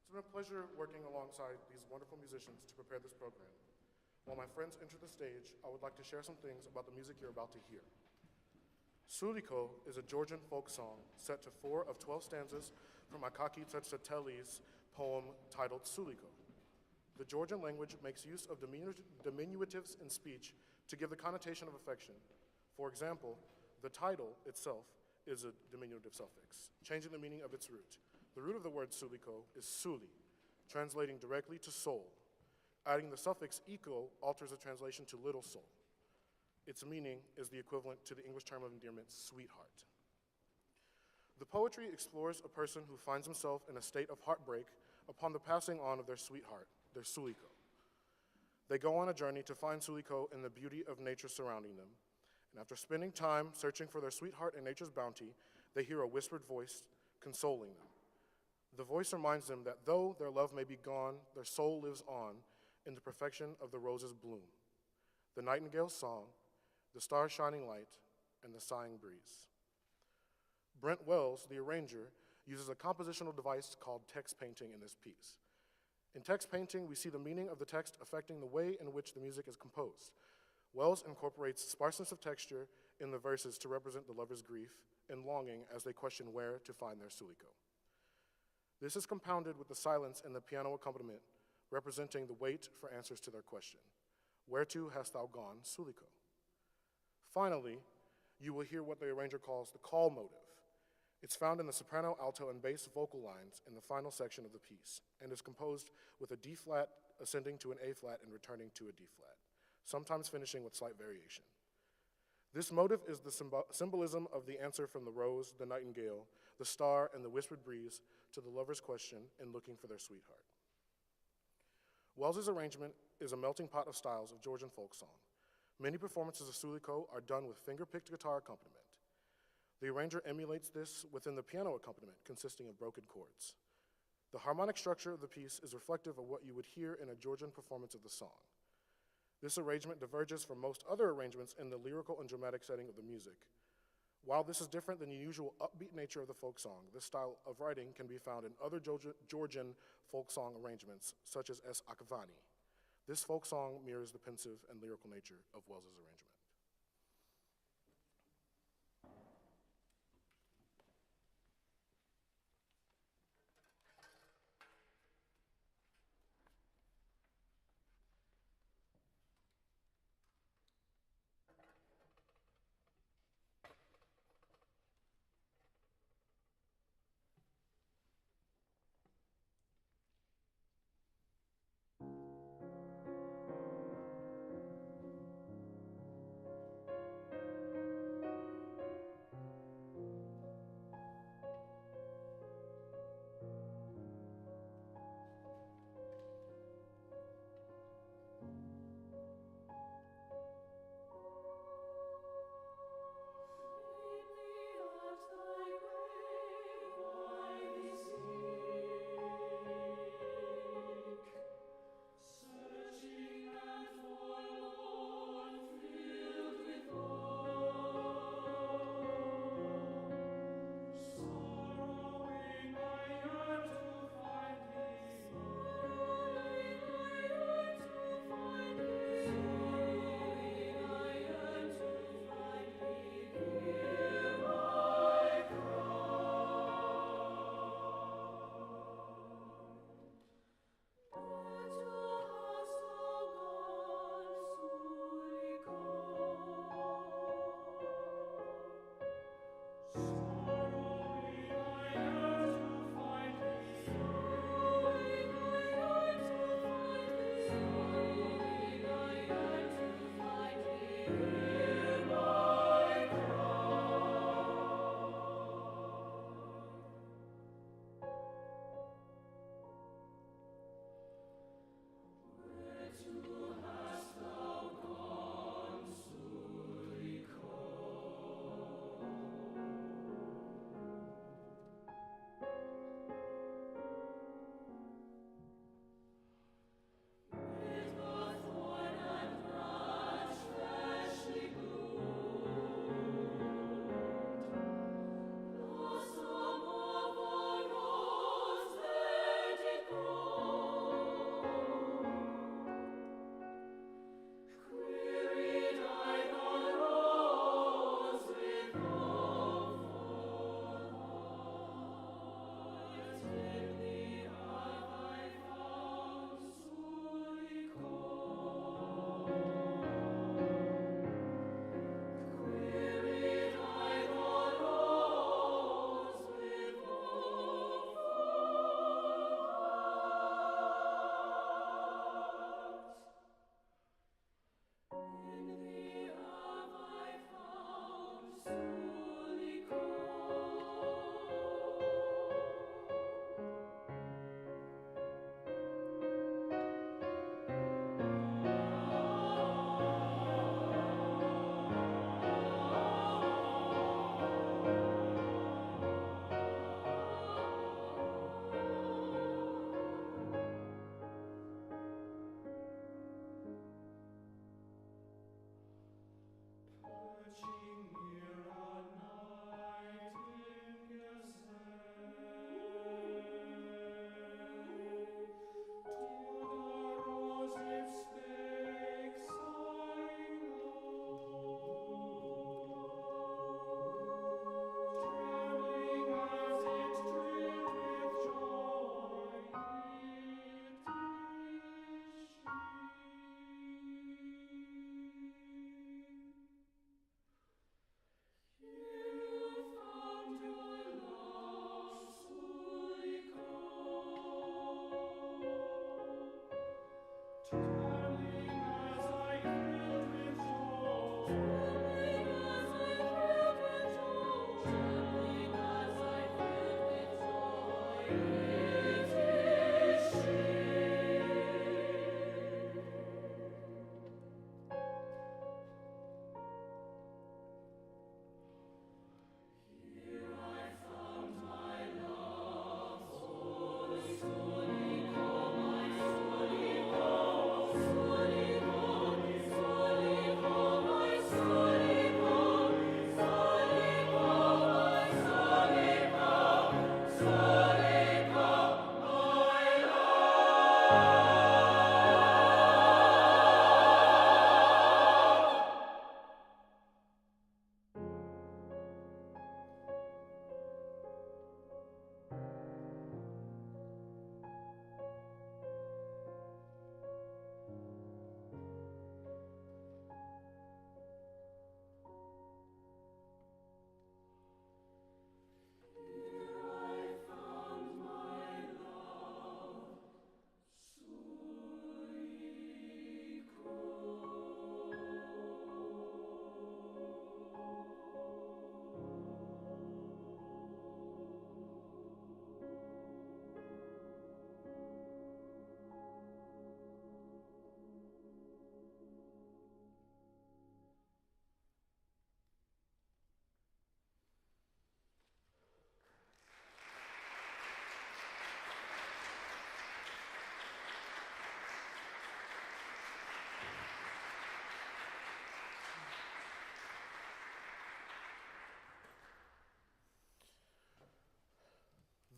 It's been a pleasure working alongside these wonderful musicians to prepare this program. While my friends enter the stage, I would like to share some things about the music you're about to hear. Suliko is a Georgian folk song set to 4 of 12 stanzas from Nkosi Sikeela's poem titled Suliko. The Georgian language makes use of diminutives in speech to give the connotation of affection. For example, the title itself is a diminutive suffix, changing the meaning of its root. The root of the word Suliko is suli, translating directly to soul. Adding the suffix iko alters the translation to little soul. Its meaning is the equivalent to the English term of endearment, sweetheart. The poetry explores a person who finds himself in a state of heartbreak upon the passing on of their sweetheart, their Suliko. They go on a journey to find Suliko in the beauty of nature surrounding them, and after spending time searching for their sweetheart in nature's bounty, they hear a whispered voice consoling them. The voice reminds them that though their love may be gone, their soul lives on in the perfection of the rose's bloom, the nightingale's song, the star's shining light, and the sighing breeze. Brent Wells, the arranger, uses a compositional device called text painting in this piece. In text painting, we see the meaning of the text affecting the way in which the music is composed. Wells incorporates sparseness of texture in the verses to represent the lover's grief and longing as they question where to find their Suliko. This is compounded with the silence in the piano accompaniment, representing the wait for answers to their question. Whereto hast thou gone, Suliko? Finally, you will hear what the arranger calls the call motive. It's found in the soprano, alto, and bass vocal lines in the final section of the piece, and is composed with a D flat ascending to an A flat and returning to a D flat, sometimes finishing with slight variation. This motive is the symbolism of the answer from the rose, the nightingale, the star, and the whispered breeze to the lover's question in looking for their sweetheart. Wells's arrangement is a melting pot of styles of Georgian folk song. Many performances of Suliko are done with finger-picked guitar accompaniment. The arranger emulates this within the piano accompaniment, consisting of broken chords. The harmonic structure of the piece is reflective of what you would hear in a Georgian performance of the song. This arrangement diverges from most other arrangements in the lyrical and dramatic setting of the music. While this is different than the usual upbeat nature of the folk song, this style of writing can be found in other Georgian folk song arrangements, such as Es Akvani. This folk song mirrors the pensive and lyrical nature of Wells's arrangement.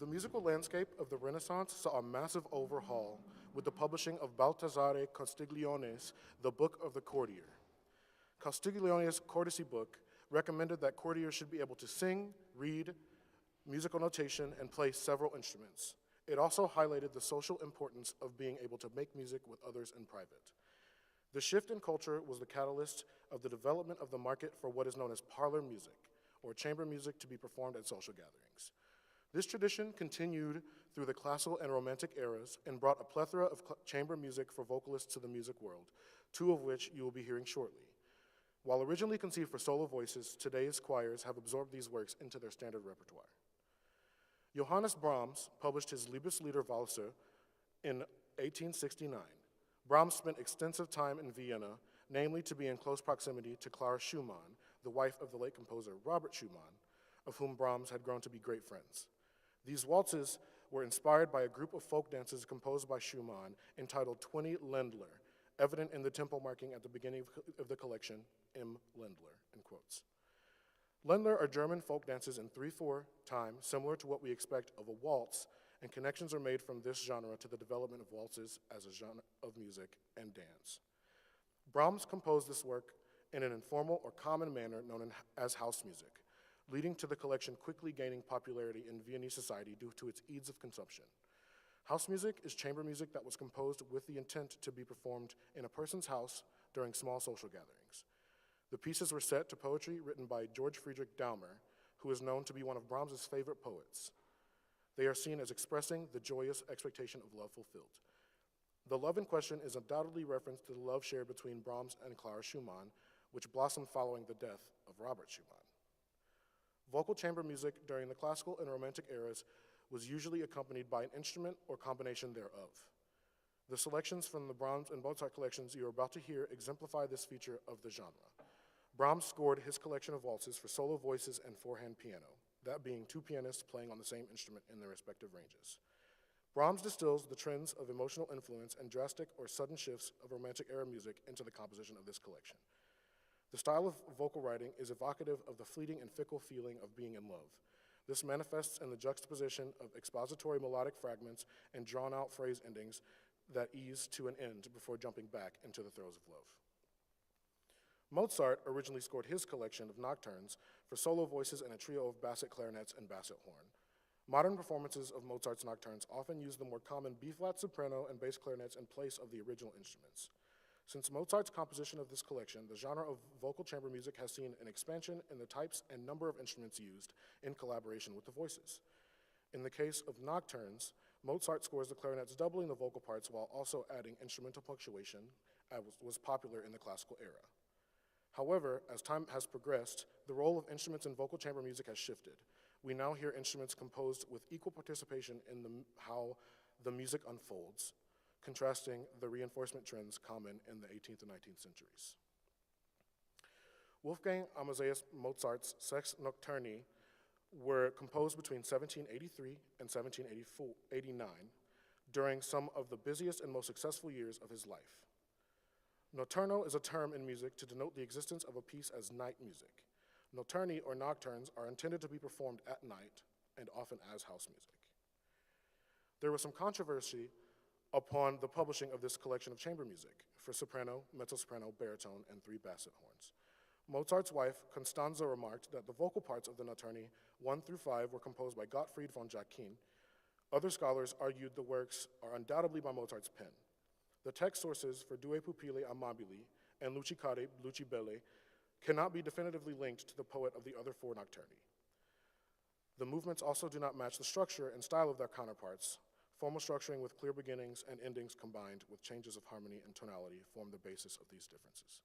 The musical landscape of the Renaissance saw a massive overhaul with the publishing of Baldassare Castiglione's The Book of the Courtier. Castiglione's courtesy book recommended that courtiers should be able to sing, read, musical notation, and play several instruments. It also highlighted the social importance of being able to make music with others in private. The shift in culture was the catalyst of the development of the market for what is known as parlor music, or chamber music to be performed at social gatherings. This tradition continued through the classical and romantic eras and brought a plethora of chamber music for vocalists to the music world, two of which you will be hearing shortly. While originally conceived for solo voices, today's choirs have absorbed these works into their standard repertoire. Johannes Brahms published his Liebeslieder Walzer in 1869. Brahms spent extensive time in Vienna, namely to be in close proximity to Clara Schumann, the wife of the late composer Robert Schumann, of whom Brahms had grown to be great friends. These waltzes were inspired by a group of folk dances composed by Schumann entitled 20 Ländler, evident in the tempo marking at the beginning of the collection, M. Ländler, in quotes. Ländler are German folk dances in 3/4 time, similar to what we expect of a waltz, and connections are made from this genre to the development of waltzes as a genre of music and dance. Brahms composed this work in an informal or common manner known as house music, leading to the collection quickly gaining popularity in Viennese society due to its ease of consumption. House music is chamber music that was composed with the intent to be performed in a person's house during small social gatherings. The pieces were set to poetry written by George Friedrich Daumer, who is known to be one of Brahms's favorite poets. They are seen as expressing the joyous expectation of love fulfilled. The love in question is undoubtedly referenced to the love shared between Brahms and Clara Schumann, which blossomed following the death of Robert Schumann. Vocal chamber music during the classical and romantic eras was usually accompanied by an instrument or combination thereof. The selections from the Brahms and Mozart collections you are about to hear exemplify this feature of the genre. Brahms scored his collection of waltzes for solo voices and four-hand piano, that being two pianists playing on the same instrument in their respective ranges. Brahms distills the trends of emotional influence and drastic or sudden shifts of romantic era music into the composition of this collection. The style of vocal writing is evocative of the fleeting and fickle feeling of being in love. This manifests in the juxtaposition of expository melodic fragments and drawn-out phrase endings that ease to an end before jumping back into the throes of love. Mozart originally scored his collection of nocturnes for solo voices and a trio of basset clarinets and basset horn. Modern performances of Mozart's nocturnes often use the more common B-flat soprano and bass clarinets in place of the original instruments. Since Mozart's composition of this collection, the genre of vocal chamber music has seen an expansion in the types and number of instruments used in collaboration with the voices. In the case of nocturnes, Mozart scores the clarinets doubling the vocal parts while also adding instrumental punctuation, as was popular in the classical era. However, as time has progressed, the role of instruments in vocal chamber music has shifted. We now hear instruments composed with equal participation in how the music unfolds, contrasting the reinforcement trends common in the 18th and 19th centuries. Wolfgang Amadeus Mozart's Sechs Notturni were composed between 1783 and 1789 during some of the busiest and most successful years of his life. Notturno is a term in music to denote the existence of a piece as night music. Notturni or nocturnes are intended to be performed at night and often as house music. There was some controversy upon the publishing of this collection of chamber music for soprano, mezzo-soprano, baritone, and 3 basset horns. Mozart's wife, Constanza, remarked that the vocal parts of the Notturni 1 through 5 were composed by Gottfried von Jacquin. Other scholars argued the works are undoubtedly by Mozart's pen. The text sources for Due Pupille Amabili and Luci Care, Luci Belle cannot be definitively linked to the poet of the other 4 nocturni. The movements also do not match the structure and style of their counterparts. Formal structuring with clear beginnings and endings combined with changes of harmony and tonality form the basis of these differences.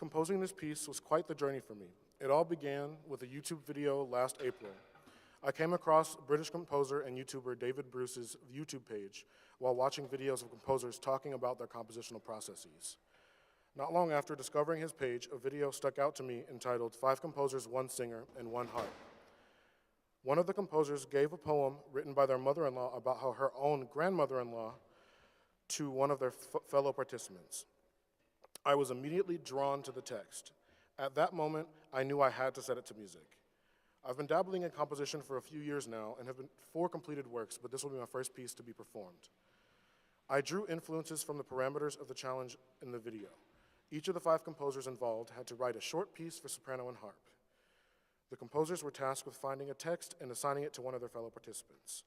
Composing this piece was quite the journey for me. It all began with a YouTube video last April. I came across British composer and YouTuber David Bruce's YouTube page while watching videos of composers talking about their compositional processes. Not long after discovering his page, a video stuck out to me entitled 5 Composers, 1 Singer, and 1 Harp. One of the composers gave a poem written by their mother-in-law about how her own grandmother-in-law to one of their fellow participants. I was immediately drawn to the text. At that moment, I knew I had to set it to music. I've been dabbling in composition for a few years now and have been 4 completed works, but this will be my first piece to be performed. I drew influences from the parameters of the challenge in the video. Each of the 5 composers involved had to write a short piece for soprano and harp. The composers were tasked with finding a text and assigning it to one of their fellow participants.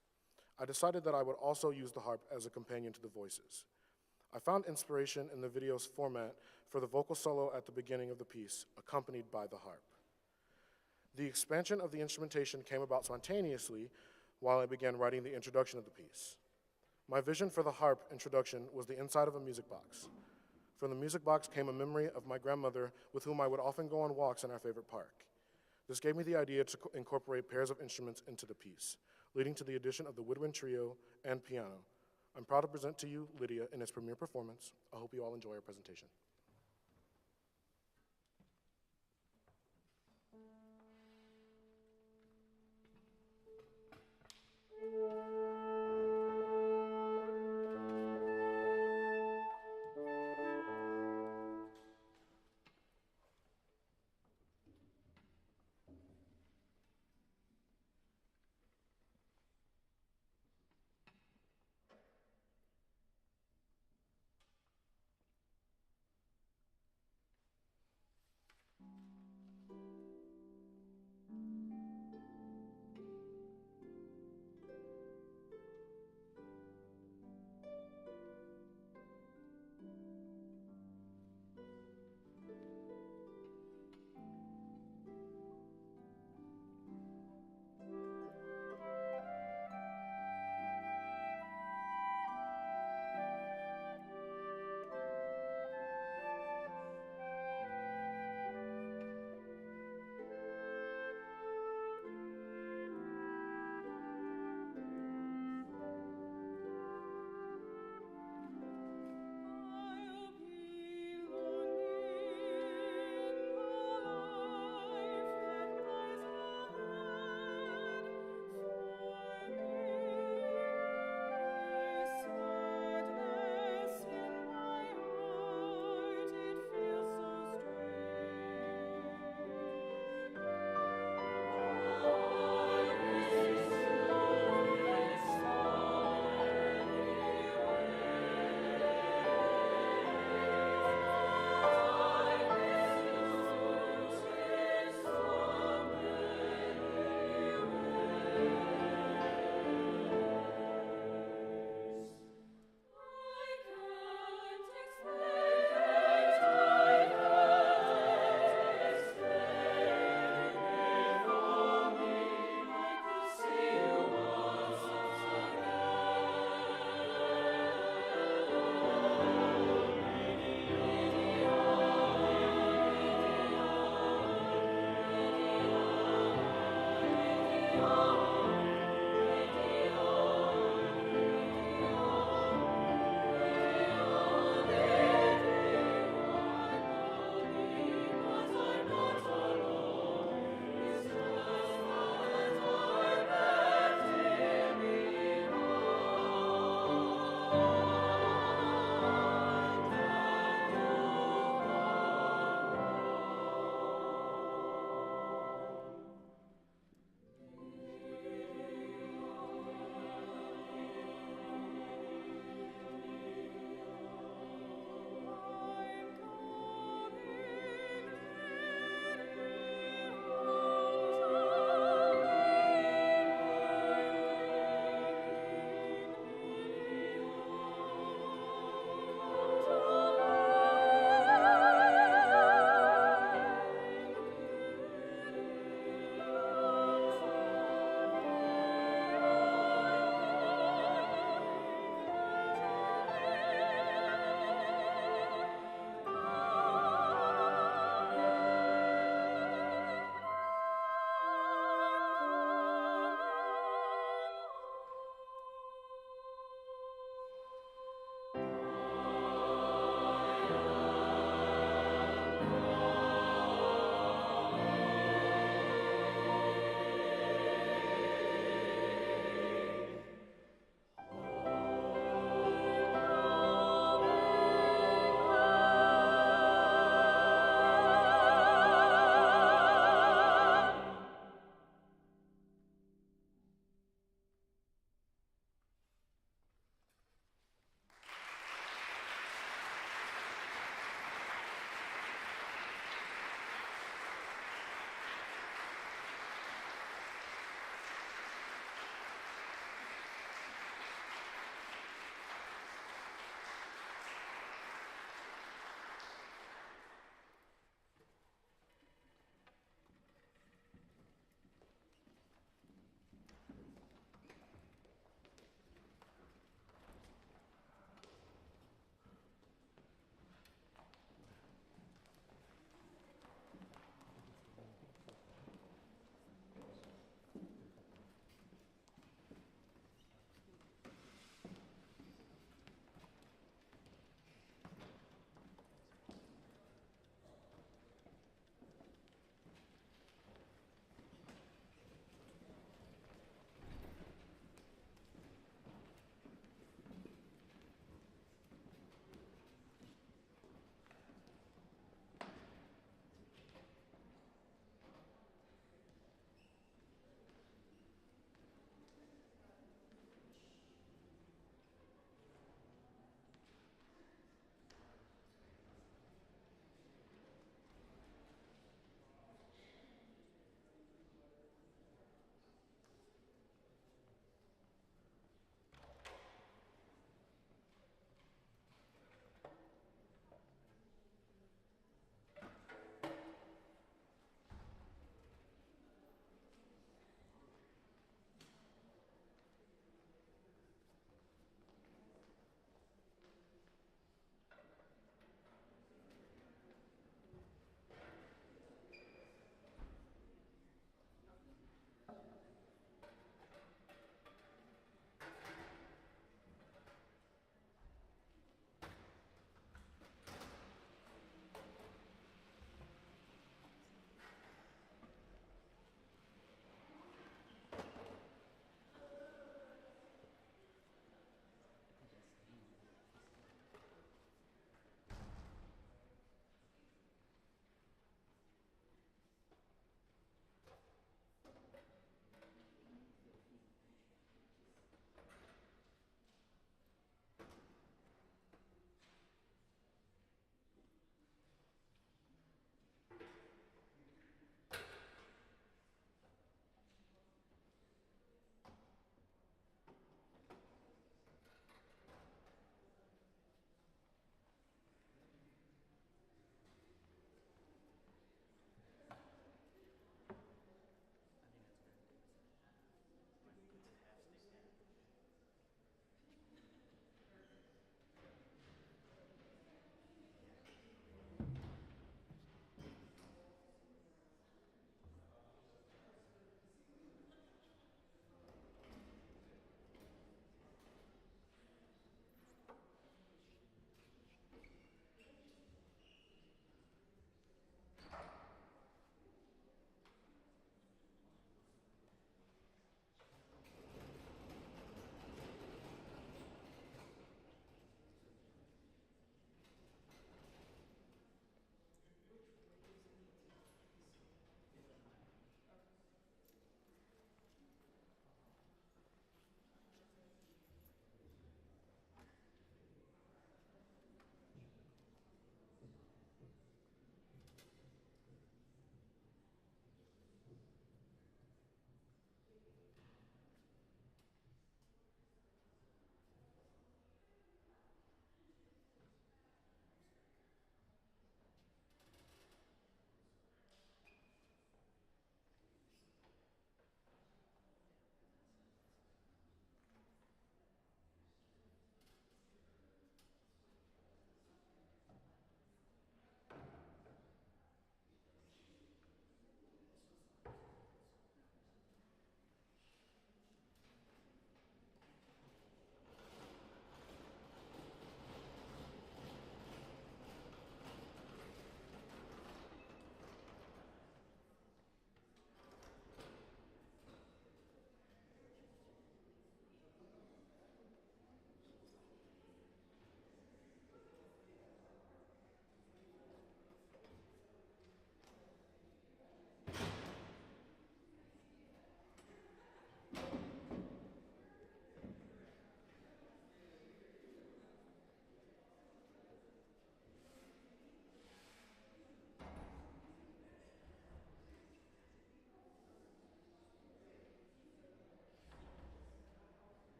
I decided that I would also use the harp as a companion to the voices. I found inspiration in the video's format for the vocal solo at the beginning of the piece, accompanied by the harp. The expansion of the instrumentation came about spontaneously while I began writing the introduction of the piece. My vision for the harp introduction was the inside of a music box. From the music box came a memory of my grandmother with whom I would often go on walks in our favorite park. This gave me the idea to incorporate pairs of instruments into the piece, leading to the addition of the woodwind trio and piano. I'm proud to present to you Lydia in its premiere performance. I hope you all enjoy our presentation.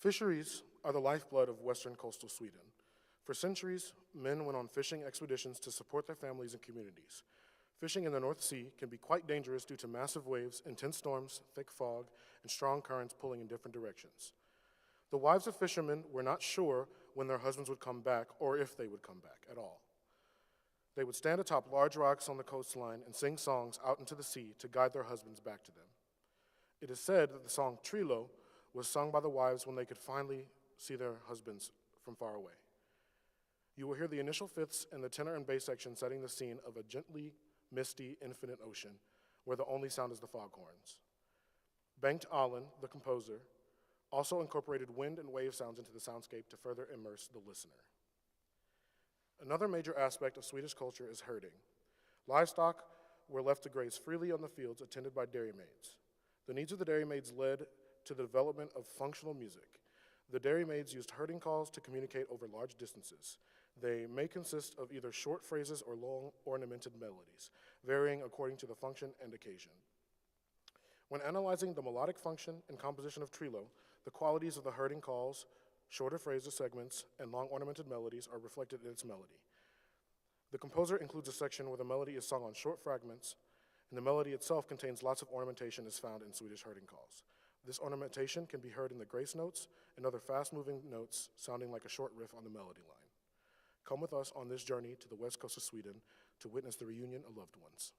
Fisheries are the lifeblood of western coastal Sweden. For centuries, men went on fishing expeditions to support their families and communities. Fishing in the North Sea can be quite dangerous due to massive waves, intense storms, thick fog, and strong currents pulling in different directions. The wives of fishermen were not sure when their husbands would come back or if they would come back at all. They would stand atop large rocks on the coastline and sing songs out into the sea to guide their husbands back to them. It is said that the song Trilo was sung by the wives when they could finally see their husbands from far away. You will hear the initial fifths and the tenor and bass section setting the scene of a gently misty, infinite ocean where the only sound is the foghorns. Bengt Ollen, the composer, also incorporated wind and wave sounds into the soundscape to further immerse the listener. Another major aspect of Swedish culture is herding. Livestock were left to graze freely on the fields attended by dairymaids. The needs of the dairymaids led to the development of functional music. The dairymaids used herding calls to communicate over large distances. They may consist of either short phrases or long ornamented melodies, varying according to the function and occasion. When analyzing the melodic function and composition of Trilo, the qualities of the herding calls, shorter phrases, segments, and long ornamented melodies are reflected in its melody. The composer includes a section where the melody is sung on short fragments, and the melody itself contains lots of ornamentation as found in Swedish herding calls. This ornamentation can be heard in the grace notes and other fast-moving notes sounding like a short riff on the melody line. Come with us on this journey to the west coast of Sweden to witness the reunion of loved ones.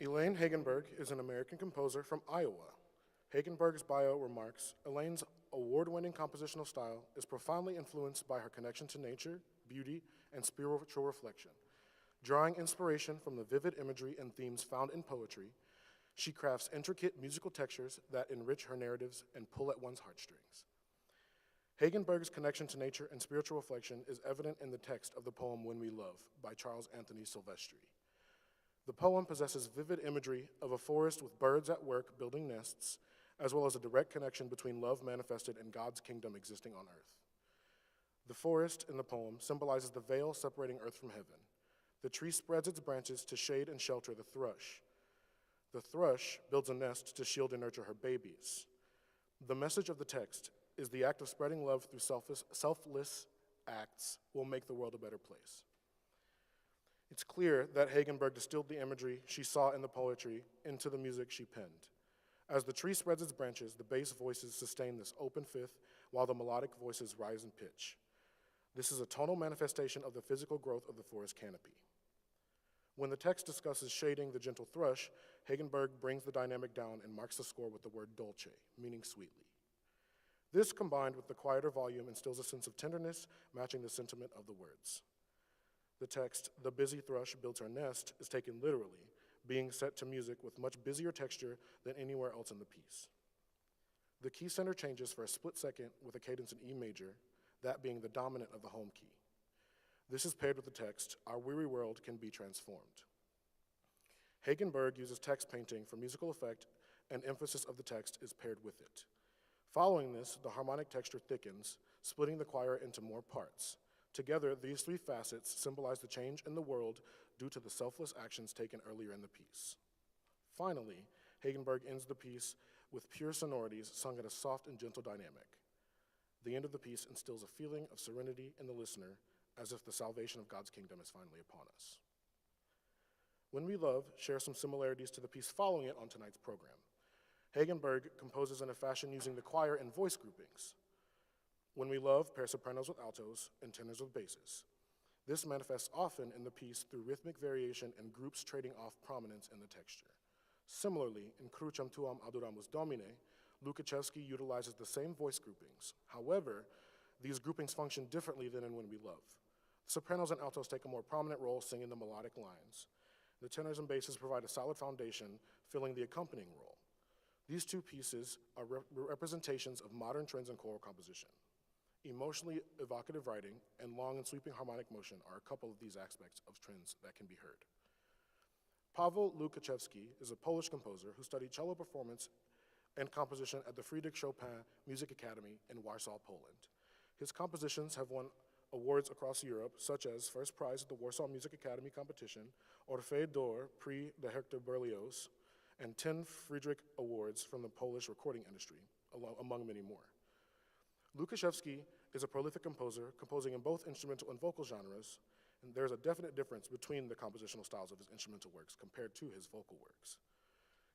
Elaine Hagenburg is an American composer from Iowa. Hagenburg's bio remarks, Elaine's award-winning compositional style is profoundly influenced by her connection to nature, beauty, and spiritual reflection. Drawing inspiration from the vivid imagery and themes found in poetry, she crafts intricate musical textures that enrich her narratives and pull at one's heartstrings. Hagenburg's connection to nature and spiritual reflection is evident in the text of the poem When We Love by Charles Anthony Silvestri. The poem possesses vivid imagery of a forest with birds at work building nests, as well as a direct connection between love manifested and God's kingdom existing on earth. The forest in the poem symbolizes the veil separating earth from heaven. The tree spreads its branches to shade and shelter the thrush. The thrush builds a nest to shield and nurture her babies. The message of the text is the act of spreading love through selfless acts will make the world a better place. It's clear that Hagenburg distilled the imagery she saw in the poetry into the music she penned. As the tree spreads its branches, the bass voices sustain this open fifth, while the melodic voices rise in pitch. This is a tonal manifestation of the physical growth of the forest canopy. When the text discusses shading the gentle thrush, Hagenburg brings the dynamic down and marks the score with the word dolce, meaning sweetly. This, combined with the quieter volume, instills a sense of tenderness, matching the sentiment of the words. The text, "The busy thrush builds her nest," is taken literally, being set to music with much busier texture than anywhere else in the piece. The key center changes for a split second with a cadence in E major, that being the dominant of the home key. This is paired with the text, "Our weary world can be transformed." Hagenburg uses text painting for musical effect, and emphasis of the text is paired with it. Following this, the harmonic texture thickens, splitting the choir into more parts. Together, these three facets symbolize the change in the world due to the selfless actions taken earlier in the piece. Finally, Hagenburg ends the piece with pure sonorities sung at a soft and gentle dynamic. The end of the piece instills a feeling of serenity in the listener, as if the salvation of God's kingdom is finally upon us. When We Love shares some similarities to the piece following it on tonight's program. Hagenburg composes in a fashion using the choir and voice groupings. When We Love pairs sopranos with altos and tenors with basses. This manifests often in the piece through rhythmic variation and groups trading off prominence in the texture. Similarly, in Crucem, tuam, adoramus, Domine, Łukaszewski utilizes the same voice groupings. However, these groupings function differently than in When We Love. Sopranos and altos take a more prominent role singing the melodic lines. The tenors and basses provide a solid foundation, filling the accompanying role. These two pieces are representations of modern trends in choral composition. Emotionally evocative writing and long and sweeping harmonic motion are a couple of these aspects of trends that can be heard. Paweł Łukaszewski is a Polish composer who studied cello performance and composition at the Friedrich Chopin Music Academy in Warsaw, Poland. His compositions have won awards across Europe, such as first prize at the Warsaw Music Academy competition, Orphée d'Or, Prix de Hector Berlioz, and 10 Friedrich Awards from the Polish recording industry, among many more. Łukaszewski is a prolific composer, composing in both instrumental and vocal genres, and there's a definite difference between the compositional styles of his instrumental works compared to his vocal works.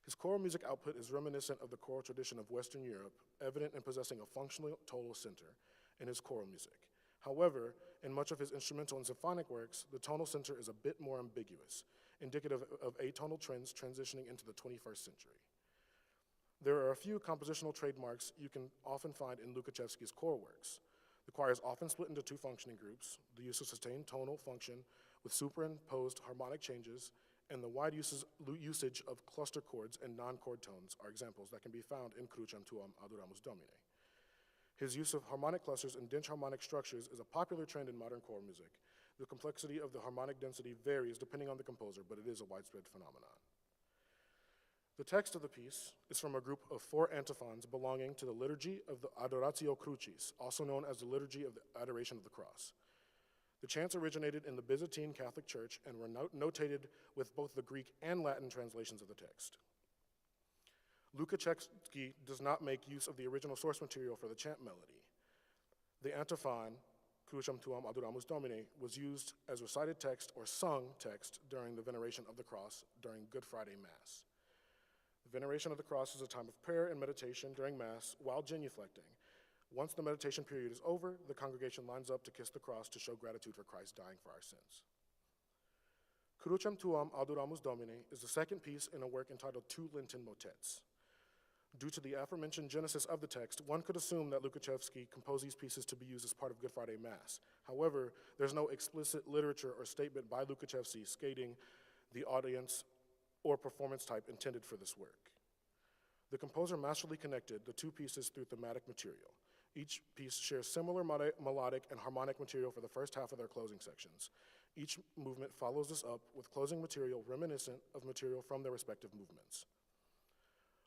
His choral music output is reminiscent of the choral tradition of Western Europe, evident in possessing a functional tonal center in his choral music. However, in much of his instrumental and symphonic works, the tonal center is a bit more ambiguous, indicative of atonal trends transitioning into the 21st century. There are a few compositional trademarks you can often find in Łukaszewski's choral works. The choir is often split into two functioning groups, the use of sustained tonal function with superimposed harmonic changes, and the wide usage of cluster chords and non-chord tones are examples that can be found in Crucem, tuam, adoramus, Domine. His use of harmonic clusters and dense harmonic structures is a popular trend in modern choral music. The complexity of the harmonic density varies depending on the composer, but it is a widespread phenomenon. The text of the piece is from a group of 4 antiphons belonging to the liturgy of the Adoratio Crucis, also known as the liturgy of the Adoration of the Cross. The chants originated in the Byzantine Catholic Church and were notated with both the Greek and Latin translations of the text. Łukaszewski does not make use of the original source material for the chant melody. The antiphon, Crucem, tuam, adoramus, Domine, was used as recited text or sung text during the veneration of the cross during Good Friday Mass. The veneration of the cross is a time of prayer and meditation during Mass while genuflecting. Once the meditation period is over, the congregation lines up to kiss the cross to show gratitude for Christ dying for our sins. Crucem tuam, adoramus Domine is the second piece in a work entitled Two Lenten Motets. Due to the aforementioned genesis of the text, one could assume that Łukaszewski composed these pieces to be used as part of Good Friday Mass. However, there's no explicit literature or statement by Łukaszewski stating the audience or performance type intended for this work. The composer masterfully connected the two pieces through thematic material. Each piece shares similar melodic and harmonic material for the first half of their closing sections. Each movement follows this up with closing material reminiscent of material from their respective movements.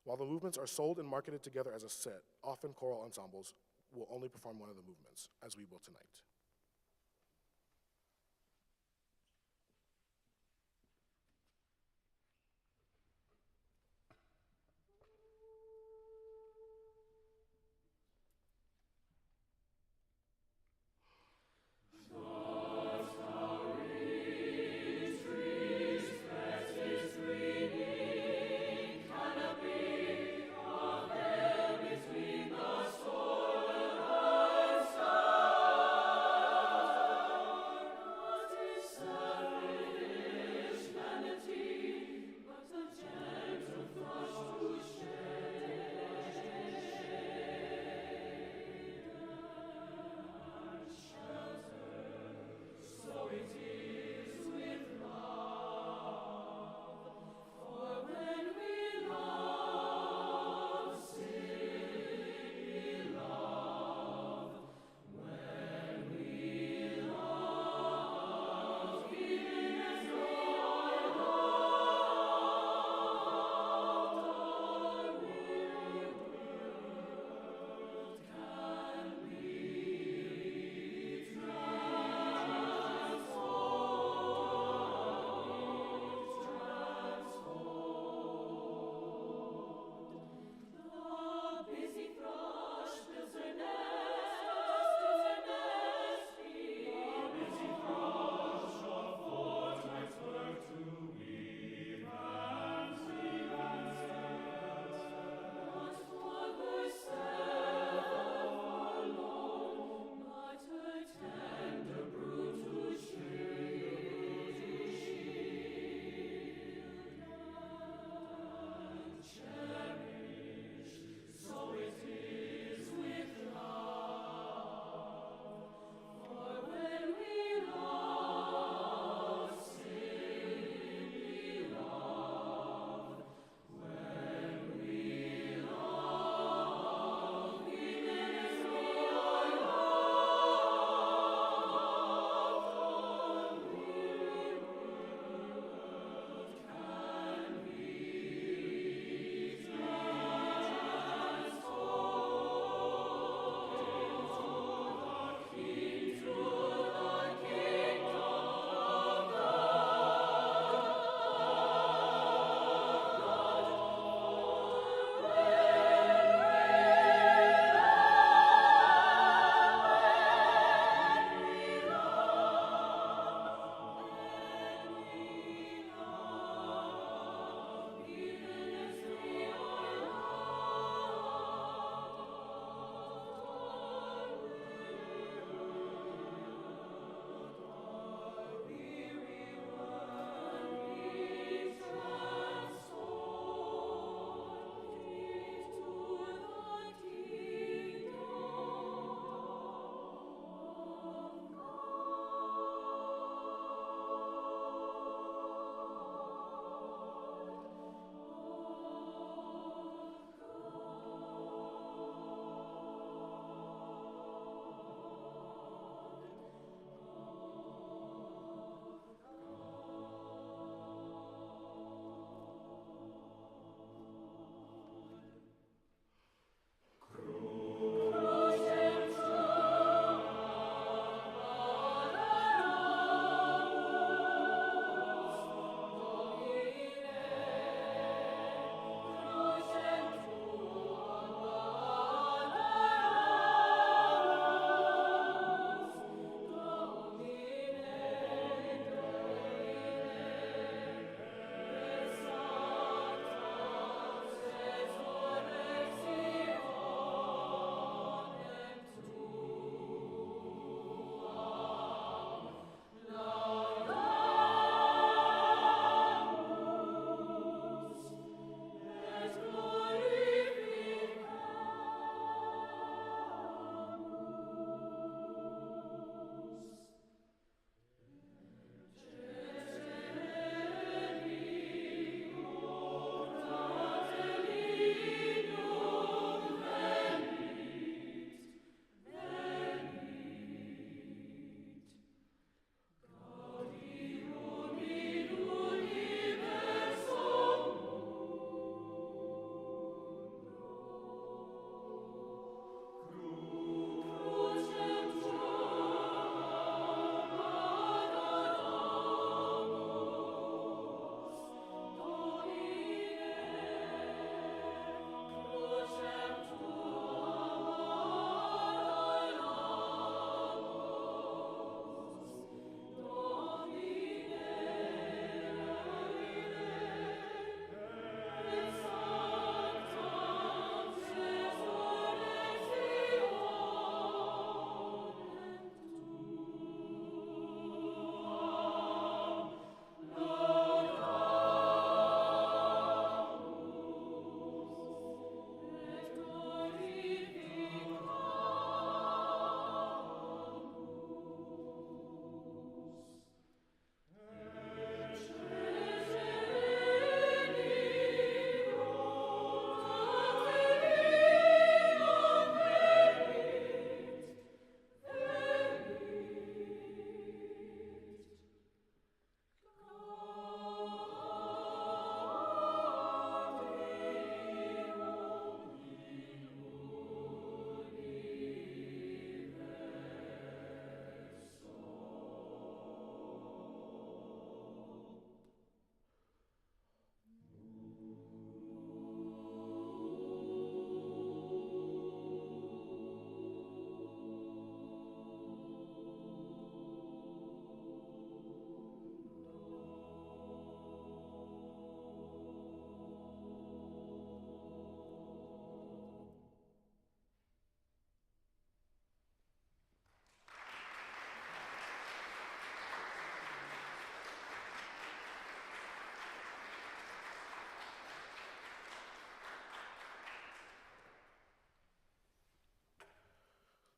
While the movements are sold and marketed together as a set, often choral ensembles will only perform one of the movements, as we will tonight. Between the soul and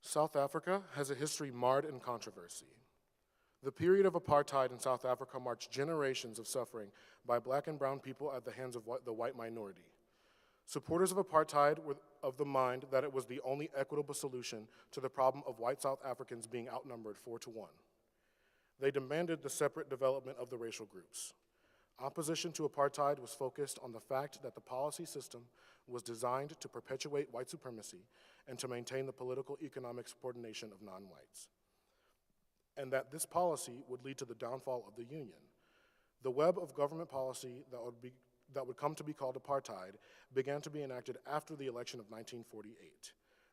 South Africa has a history marred in controversy. The period of apartheid in South Africa marked generations of suffering by black and brown people at the hands of the white minority. Supporters of apartheid were of the mind that it was the only equitable solution to the problem of white South Africans being outnumbered 4-1. They demanded the separate development of the racial groups. Opposition to apartheid was focused on the fact that the policy system was designed to perpetuate white supremacy and to maintain the political economic subordination of non-whites, and that this policy would lead to the downfall of the Union. The web of government policy that would come to be called apartheid began to be enacted after the election of 1948.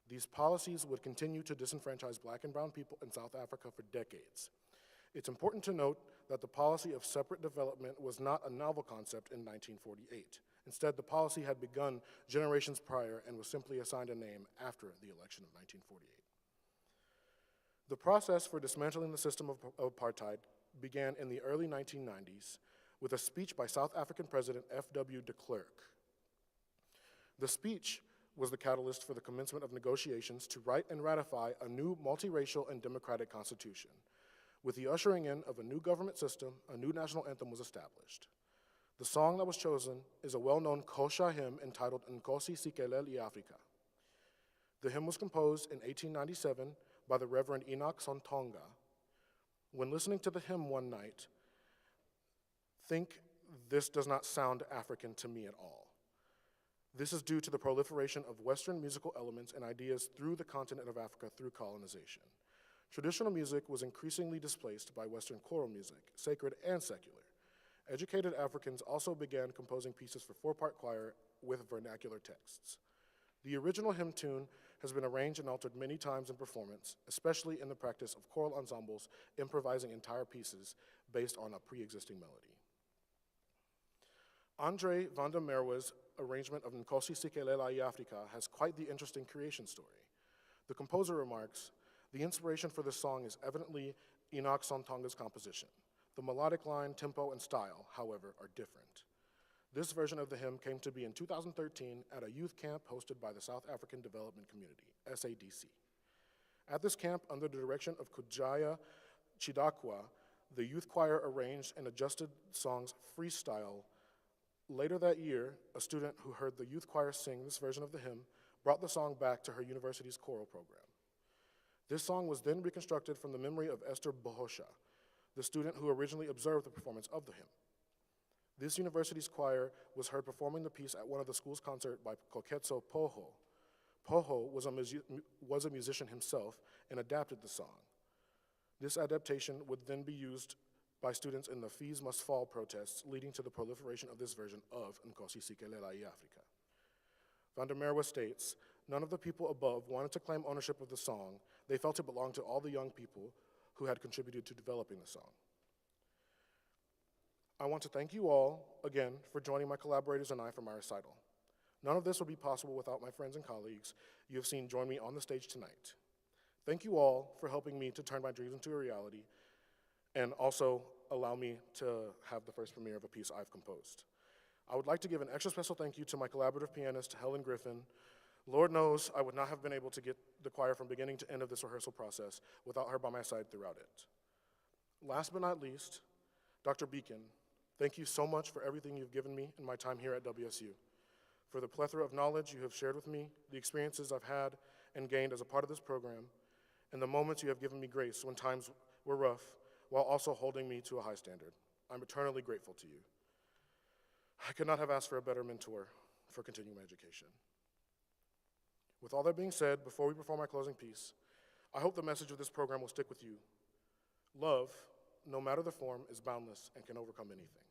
These policies would continue to disenfranchise black and brown people in South Africa for decades. It's important to note that the policy of separate development was not a novel concept in 1948. Instead, the policy had begun generations prior and was simply assigned a name after the election of 1948. The process for dismantling the system of apartheid began in the early 1990s with a speech by South African President F.W. de Klerk. The speech was the catalyst for the commencement of negotiations to write and ratify a new multiracial and democratic constitution. With the ushering in of a new government system, a new national anthem was established. The song that was chosen is a well-known Xhosa hymn entitled Nkosi Sikelela. The hymn was composed in 1897 by the Reverend Enoch Sontonga. When listening to the hymn one night, think this does not sound African to me at all. This is due to the proliferation of Western musical elements and ideas through the continent of Africa through colonization. Traditional music was increasingly displaced by Western choral music, sacred and secular. Educated Africans also began composing pieces for four-part choir with vernacular texts. The original hymn tune has been arranged and altered many times in performance, especially in the practice of choral ensembles improvising entire pieces based on a pre-existing melody. Andre van der Merwe's arrangement of Nkosi Sikelela iAfrika has quite the interesting creation story. The composer remarks, "The inspiration for this song is evidently Enoch Sontonga's composition. The melodic line, tempo, and style, however, are different." This version of the hymn came to be in 2013 at a youth camp hosted by the South African Development Community, SADC. At this camp, under the direction of Kujaya Chidakwa, the youth choir arranged and adjusted the song's freestyle. Later that year, a student who heard the youth choir sing this version of the hymn brought the song back to her university's choral program. This song was then reconstructed from the memory of Esther Bohosha, the student who originally observed the performance of the hymn. This university's choir was heard performing the piece at one of the school's concerts by Koketso Poho. Poho was a musician himself and adapted the song. This adaptation would then be used by students in the Fees Must Fall protests, leading to the proliferation of this version of Nkosi Sikelela iAfrika. Van der Merwe states, "None of the people above wanted to claim ownership of the song. They felt it belonged to all the young people who had contributed to developing the song." I want to thank you all, again, for joining my collaborators and I for my recital. None of this would be possible without my friends and colleagues you have seen join me on the stage tonight. Thank you all for helping me to turn my dreams into a reality and also allow me to have the first premiere of a piece I've composed. I would like to give an extra special thank you to my collaborative pianist, Helen Griffin. Lord knows I would not have been able to get the choir from beginning to end of this rehearsal process without her by my side throughout it. Last but not least, Dr. Beeken, thank you so much for everything you've given me in my time here at WSU, for the plethora of knowledge you have shared with me, the experiences I've had and gained as a part of this program, and the moments you have given me grace when times were rough, while also holding me to a high standard. I'm eternally grateful to you. I could not have asked for a better mentor for continuing my education. With all that being said, before we perform our closing piece, I hope the message of this program will stick with you. Love, no matter the form, is boundless and can overcome anything.